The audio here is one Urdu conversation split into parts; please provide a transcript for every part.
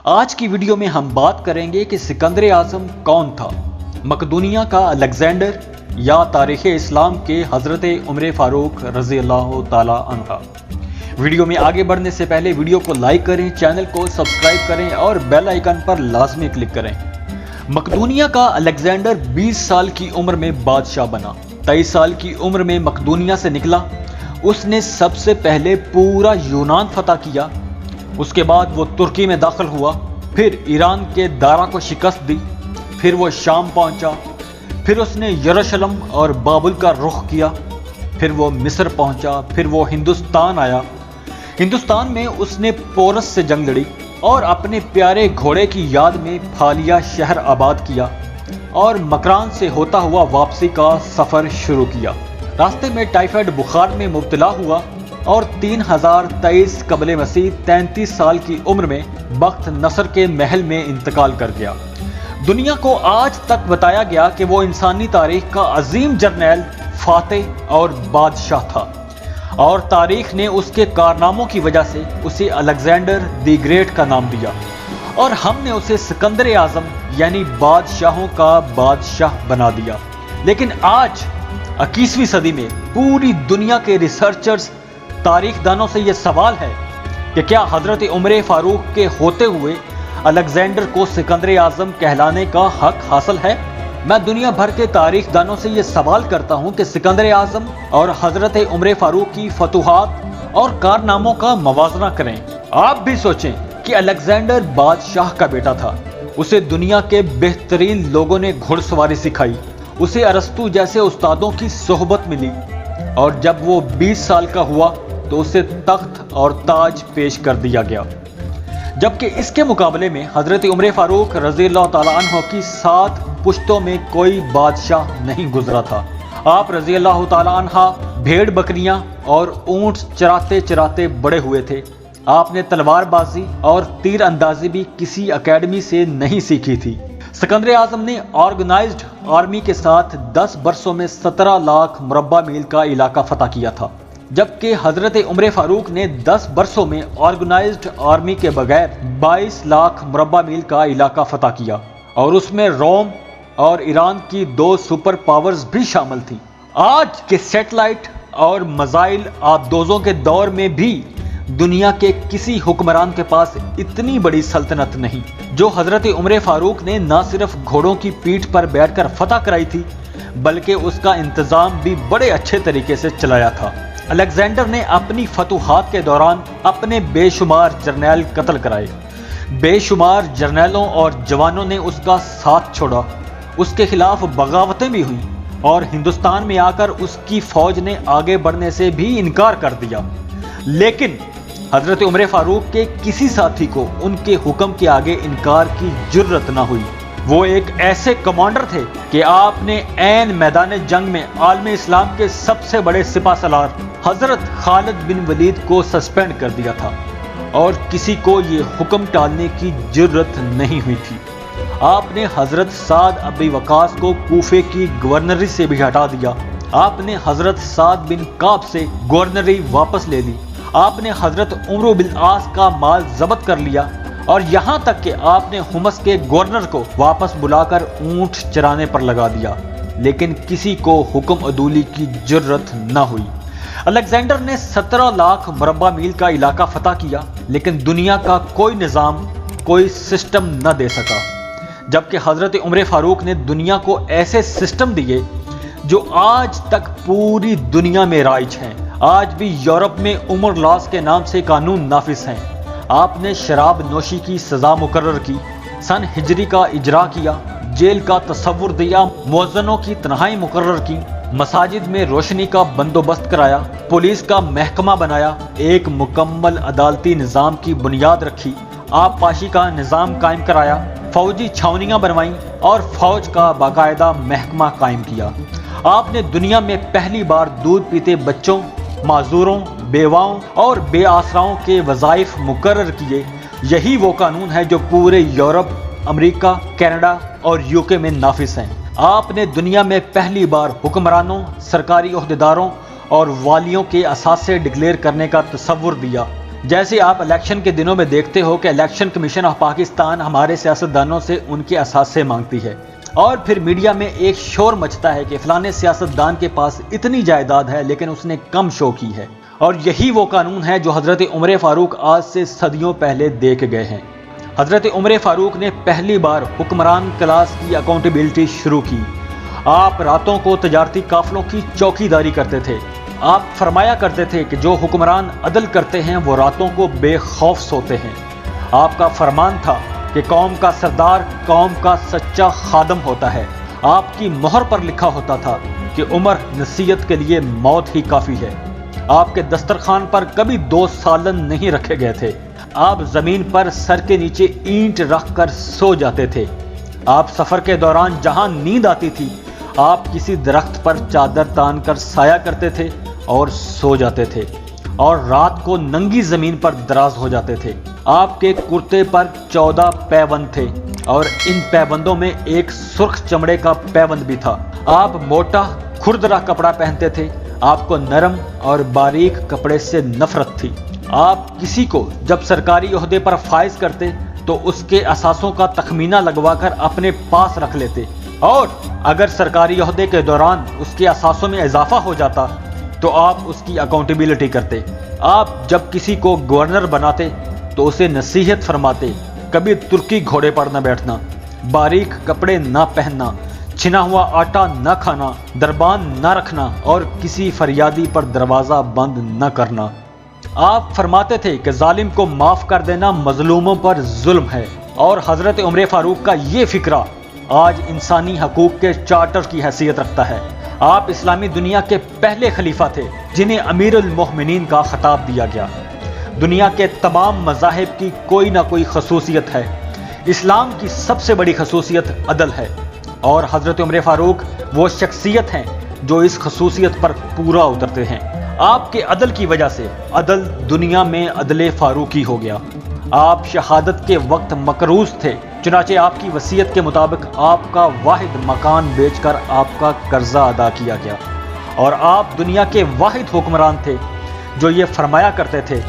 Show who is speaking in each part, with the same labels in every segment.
Speaker 1: آج کی ویڈیو میں ہم بات کریں گے کہ سکندر اعظم کون تھا، مقدونیہ کا الیگزینڈر یا تاریخ اسلام کے حضرت عمر فاروق رضی اللہ تعالی عنہ۔ ویڈیو میں آگے بڑھنے سے پہلے ویڈیو کو لائک کریں، چینل کو سبسکرائب کریں اور بیل آئیکن پر لازمی کلک کریں۔ مقدونیہ کا الیگزینڈر 20 سال کی عمر میں بادشاہ بنا۔ 23 سال کی عمر میں مقدونیہ سے نکلا۔ اس نے سب سے پہلے پورا یونان فتح کیا، اس کے بعد وہ ترکی میں داخل ہوا، پھر ایران کے دارا کو شکست دی، پھر وہ شام پہنچا، پھر اس نے یروشلم اور بابل کا رخ کیا، پھر وہ مصر پہنچا، پھر وہ ہندوستان آیا۔ ہندوستان میں اس نے پورس سے جنگ لڑی اور اپنے پیارے گھوڑے کی یاد میں پھالیا شہر آباد کیا اور مکران سے ہوتا ہوا واپسی کا سفر شروع کیا۔ راستے میں ٹائیفائڈ بخار میں مبتلا ہوا اور 3023 قبل مسیح 33 سال کی عمر میں بخت نصر کے محل میں انتقال کر گیا۔ دنیا کو آج تک بتایا گیا کہ وہ انسانی تاریخ کا عظیم جرنیل، فاتح اور بادشاہ تھا، اور تاریخ نے اس کے کارناموں کی وجہ سے اسے الیگزینڈر دی گریٹ کا نام دیا، اور ہم نے اسے سکندر اعظم یعنی بادشاہوں کا بادشاہ بنا دیا۔ لیکن آج 21ویں صدی میں پوری دنیا کے ریسرچرز، تاریخ دانوں سے یہ سوال ہے کہ کیا حضرت عمر فاروق کے ہوتے ہوئے الیگزینڈر کو سکندر اعظم کہلانے کا حق حاصل ہے؟ میں دنیا بھر کے تاریخ دانوں سے یہ سوال کرتا ہوں کہ سکندر اعظم اور حضرت عمر فاروق کی فتوحات اور کارناموں کا موازنہ کریں۔ آپ بھی سوچیں کہ الیگزینڈر بادشاہ کا بیٹا تھا، اسے دنیا کے بہترین لوگوں نے گھڑ سواری سکھائی، اسے ارسطو جیسے استادوں کی صحبت ملی، اور جب وہ 20 سال کا ہوا تو اسے تخت اور تاج پیش کر دیا گیا، جبکہ اس کے مقابلے میں حضرت عمر فاروق رضی اللہ تعالیٰ عنہ کی 7 پشتوں میں کوئی بادشاہ نہیں گزرا تھا۔ آپ رضی اللہ تعالیٰ عنہ بھیڑ بکریاں اور اونٹ چراتے چراتے بڑے ہوئے تھے۔ آپ نے تلوار بازی اور تیر اندازی بھی کسی اکیڈمی سے نہیں سیکھی تھی۔ سکندر اعظم نے آرگنائزڈ آرمی کے ساتھ 10 برسوں میں 17 لاکھ مربع میل کا علاقہ فتح کیا تھا، جبکہ حضرت عمر فاروق نے 10 برسوں میں آرگنائزڈ آرمی کے بغیر 22 لاکھ مربع میل کا علاقہ فتح کیا، اور اس میں روم اور ایران کی 2 سپر پاورز بھی شامل تھیں۔ آج کے سیٹلائٹ اور میزائل آبدوزوں کے دور میں بھی دنیا کے کسی حکمران کے پاس اتنی بڑی سلطنت نہیں جو حضرت عمر فاروق نے نہ صرف گھوڑوں کی پیٹھ پر بیٹھ کر فتح کرائی تھی، بلکہ اس کا انتظام بھی بڑے اچھے طریقے سے چلایا تھا۔ الیگزینڈر نے اپنی فتوحات کے دوران اپنے بے شمار جرنیل قتل کرائے، بے شمار جرنیلوں اور جوانوں نے اس کا ساتھ چھوڑا، اس کے خلاف بغاوتیں بھی ہوئیں، اور ہندوستان میں آ کر اس کی فوج نے آگے بڑھنے سے بھی انکار کر دیا۔ لیکن حضرت عمر فاروق کے کسی ساتھی کو ان کے حکم کے آگے انکار کی جرت نہ ہوئی۔ وہ ایک ایسے کمانڈر تھے کہ آپ نے عین میدان جنگ میں عالم اسلام کے سب سے بڑے سپہ سالار حضرت خالد بن ولید کو سسپینڈ کر دیا تھا، اور کسی کو یہ حکم ٹالنے کی جرت نہیں ہوئی تھی۔ آپ نے حضرت سعد ابی وقاص کو کوفے کی گورنری سے بھی ہٹا دیا۔ آپ نے حضرت سعد بن کعب سے گورنری واپس لے لی۔ آپ نے حضرت عمرو بن عاص کا مال ضبط کر لیا، اور یہاں تک کہ آپ نے حمص کے گورنر کو واپس بلا کر اونٹ چرانے پر لگا دیا، لیکن کسی کو حکم عدولی کی جرت نہ ہوئی۔ الیگزینڈر نے 17 لاکھ مربع میل کا علاقہ فتح کیا، لیکن دنیا کا کوئی نظام، کوئی سسٹم نہ دے سکا، جبکہ حضرت عمر فاروق نے دنیا کو ایسے سسٹم دیے جو آج تک پوری دنیا میں رائج ہیں۔ آج بھی یورپ میں عمر لاس کے نام سے قانون نافذ ہیں۔ آپ نے شراب نوشی کی سزا مقرر کی، سن ہجری کا اجرا کیا، جیل کا تصور دیا، مؤذنوں کی تنہائی مقرر کی، مساجد میں روشنی کا بندوبست کرایا، پولیس کا محکمہ بنایا، ایک مکمل عدالتی نظام کی بنیاد رکھی، آب پاشی کا نظام قائم کرایا، فوجی چھاونیاں بنوائیں اور فوج کا باقاعدہ محکمہ قائم کیا۔ آپ نے دنیا میں پہلی بار دودھ پیتے بچوں، معذوروں، بیواؤں اور بے آسراؤں کے وظائف مقرر کیے۔ یہی وہ قانون ہے جو پورے یورپ، امریکہ، کینیڈا اور یوکے میں نافذ ہیں۔ آپ نے دنیا میں پہلی بار حکمرانوں، سرکاری عہدیداروں اور والیوں کے اثاثے ڈکلیئر کرنے کا تصور دیا۔ جیسے آپ الیکشن کے دنوں میں دیکھتے ہو کہ الیکشن کمیشن آف پاکستان ہمارے سیاستدانوں سے ان کے اثاثے مانگتی ہے، اور پھر میڈیا میں ایک شور مچتا ہے کہ فلانے سیاستدان کے پاس اتنی جائیداد ہے لیکن اس نے کم شو کی ہے، اور یہی وہ قانون ہے جو حضرت عمر فاروق آج سے صدیوں پہلے دے کے گئے ہیں۔ حضرت عمر فاروق نے پہلی بار حکمران کلاس کی اکاؤنٹیبلٹی شروع کی۔ آپ راتوں کو تجارتی قافلوں کی چوکیداری کرتے تھے۔ آپ فرمایا کرتے تھے کہ جو حکمران عدل کرتے ہیں وہ راتوں کو بے خوف سوتے ہیں۔ آپ کا فرمان تھا کہ قوم کا سردار قوم کا سچا خادم ہوتا ہے۔ آپ کی مہر پر لکھا ہوتا تھا کہ عمر نصیحت کے لیے موت ہی کافی ہے۔ آپ کے دسترخوان پر کبھی 2 سالن نہیں رکھے گئے تھے۔ آپ زمین پر سر کے نیچے اینٹ رکھ کر سو جاتے تھے۔ آپ سفر کے دوران جہاں نیند آتی تھی آپ کسی درخت پر چادر تان کر سایہ کرتے تھے اور سو جاتے تھے، اور رات کو ننگی زمین پر دراز ہو جاتے تھے۔ آپ کے کرتے پر 14 پیوند تھے، اور ان پیوندوں میں ایک سرخ چمڑے کا پیوند بھی تھا۔ آپ موٹا کھردرا کپڑا پہنتے تھے۔ آپ کو نرم اور باریک کپڑے سے نفرت تھی۔ آپ کسی کو جب سرکاری عہدے پر فائز کرتے تو اس کے اثاثوں کا تخمینہ لگوا کر اپنے پاس رکھ لیتے، اور اگر سرکاری عہدے کے دوران اس کے اثاثوں میں اضافہ ہو جاتا تو آپ اس کی اکاؤنٹیبلٹی کرتے۔ آپ جب کسی کو گورنر بناتے تو اسے نصیحت فرماتے، کبھی ترکی گھوڑے پر نہ بیٹھنا، باریک کپڑے نہ پہننا، چھنا ہوا آٹا نہ کھانا، دربان نہ رکھنا، اور کسی فریادی پر دروازہ بند نہ کرنا۔ آپ فرماتے تھے کہ ظالم کو معاف کر دینا مظلوموں پر ظلم ہے، اور حضرت عمر فاروق کا یہ فکرہ آج انسانی حقوق کے چارٹر کی حیثیت رکھتا ہے۔ آپ اسلامی دنیا کے پہلے خلیفہ تھے جنہیں امیر المومنین کا خطاب دیا گیا۔ دنیا کے تمام مذاہب کی کوئی نہ کوئی خصوصیت ہے، اسلام کی سب سے بڑی خصوصیت عدل ہے، اور حضرت عمر فاروق وہ شخصیت ہیں جو اس خصوصیت پر پورا اترتے ہیں۔ آپ کے عدل کی وجہ سے عدل دنیا میں عدل فاروقی ہو گیا۔ آپ شہادت کے وقت مقروض تھے، چنانچہ آپ کی وصیت کے مطابق آپ کا واحد مکان بیچ کر آپ کا قرضہ ادا کیا گیا، اور آپ دنیا کے واحد حکمران تھے جو یہ فرمایا کرتے تھے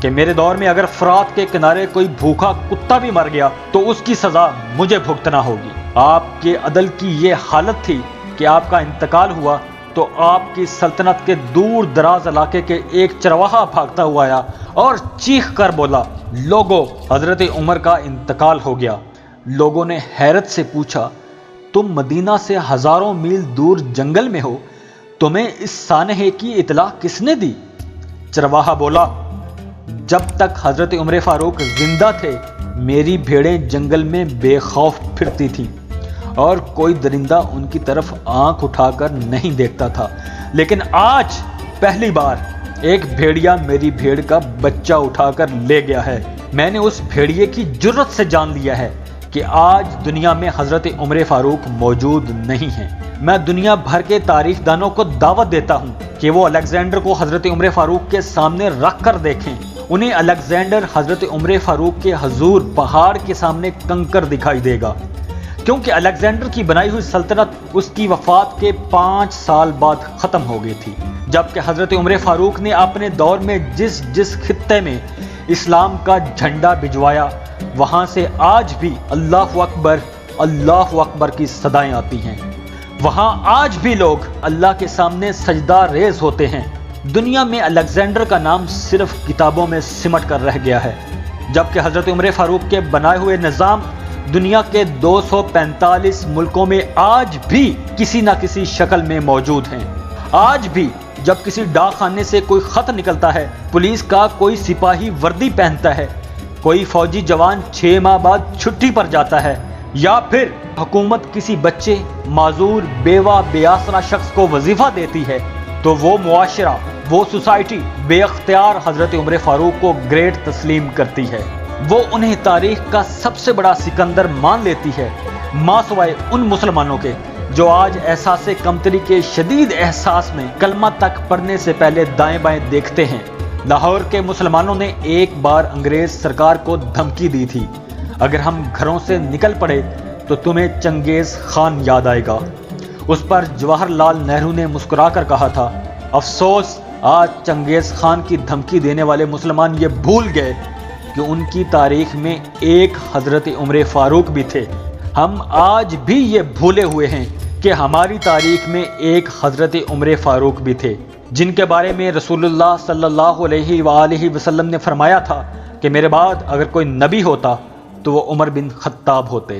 Speaker 1: کہ میرے دور میں اگر فرات کے کنارے کوئی بھوکا کتا بھی مر گیا تو اس کی سزا مجھے بھگتنا ہوگی۔ آپ کے عدل کی یہ حالت تھی کہ آپ کا انتقال ہوا تو آپ کی سلطنت کے دور دراز علاقے کے ایک چرواہا بھاگتا ہوا آیا اور چیخ کر بولا، لوگو، حضرت عمر کا انتقال ہو گیا۔ لوگوں نے حیرت سے پوچھا، تم مدینہ سے ہزاروں میل دور جنگل میں ہو، تمہیں اس سانحے کی اطلاع کس نے دی؟ چرواہا بولا، جب تک حضرت عمر فاروق زندہ تھے میری بھیڑیں جنگل میں بے خوف پھرتی تھیں، اور کوئی درندہ ان کی طرف آنکھ اٹھا کر نہیں دیکھتا تھا، لیکن آج پہلی بار ایک بھیڑیا میری بھیڑ کا بچہ اٹھا کر لے گیا ہے۔ میں نے اس بھیڑیے کی جرت سے جان لیا ہے کہ آج دنیا میں حضرت عمر فاروق موجود نہیں ہیں۔ میں دنیا بھر کے تاریخ دانوں کو دعوت دیتا ہوں کہ وہ الیگزینڈر کو حضرت عمر فاروق کے سامنے رکھ کر دیکھیں۔ انہیں الیگزینڈر حضرت عمر فاروق کے حضور پہاڑ کے سامنے کنکر دکھائی دے گا، کیونکہ الیگزینڈر کی بنائی ہوئی سلطنت اس کی وفات کے 5 سال بعد ختم ہو گئی تھی، جبکہ حضرت عمر فاروق نے اپنے دور میں جس خطے میں اسلام کا جھنڈا بھجوایا وہاں سے آج بھی اللہ اکبر کی صدائیں آتی ہیں۔ وہاں آج بھی لوگ اللہ کے سامنے سجدہ ریز ہوتے ہیں۔ دنیا میں الیگزینڈر کا نام صرف کتابوں میں سمٹ کر رہ گیا ہے، جبکہ حضرت عمر فاروق کے بنائے ہوئے نظام دنیا کے 245 ملکوں میں آج بھی کسی نہ کسی شکل میں موجود ہیں۔ آج بھی جب کسی ڈاک خانے سے کوئی خط نکلتا ہے، پولیس کا کوئی سپاہی وردی پہنتا ہے، کوئی فوجی جوان 6 ماہ بعد چھٹی پر جاتا ہے، یا پھر حکومت کسی بچے، معذور، بیوہ، بے آسرا شخص کو وظیفہ دیتی ہے، تو وہ معاشرہ، وہ سوسائٹی بے اختیار حضرت عمر فاروق کو گریٹ تسلیم کرتی ہے۔ وہ انہیں تاریخ کا سب سے بڑا سکندر مان لیتی ہے، ماں سوائے ان مسلمانوں کے جو آج احساس کمتری کے شدید احساس میں کلمہ تک پڑھنے سے پہلے دائیں بائیں دیکھتے ہیں۔ لاہور کے مسلمانوں نے ایک بار انگریز سرکار کو دھمکی دی تھی، اگر ہم گھروں سے نکل پڑے تو تمہیں چنگیز خان یاد آئے گا۔ اس پر جواہر لال نہرو نے مسکرا کر کہا تھا، افسوس آج چنگیز خان کی دھمکی دینے والے مسلمان یہ بھول گئے کہ ان کی تاریخ میں ایک حضرت عمر فاروق بھی تھے۔ ہم آج بھی یہ بھولے ہوئے ہیں کہ ہماری تاریخ میں ایک حضرت عمر فاروق بھی تھے، جن کے بارے میں رسول اللہ صلی اللہ علیہ وآلہ وسلم نے فرمایا تھا کہ میرے بعد اگر کوئی نبی ہوتا تو وہ عمر بن خطاب ہوتے۔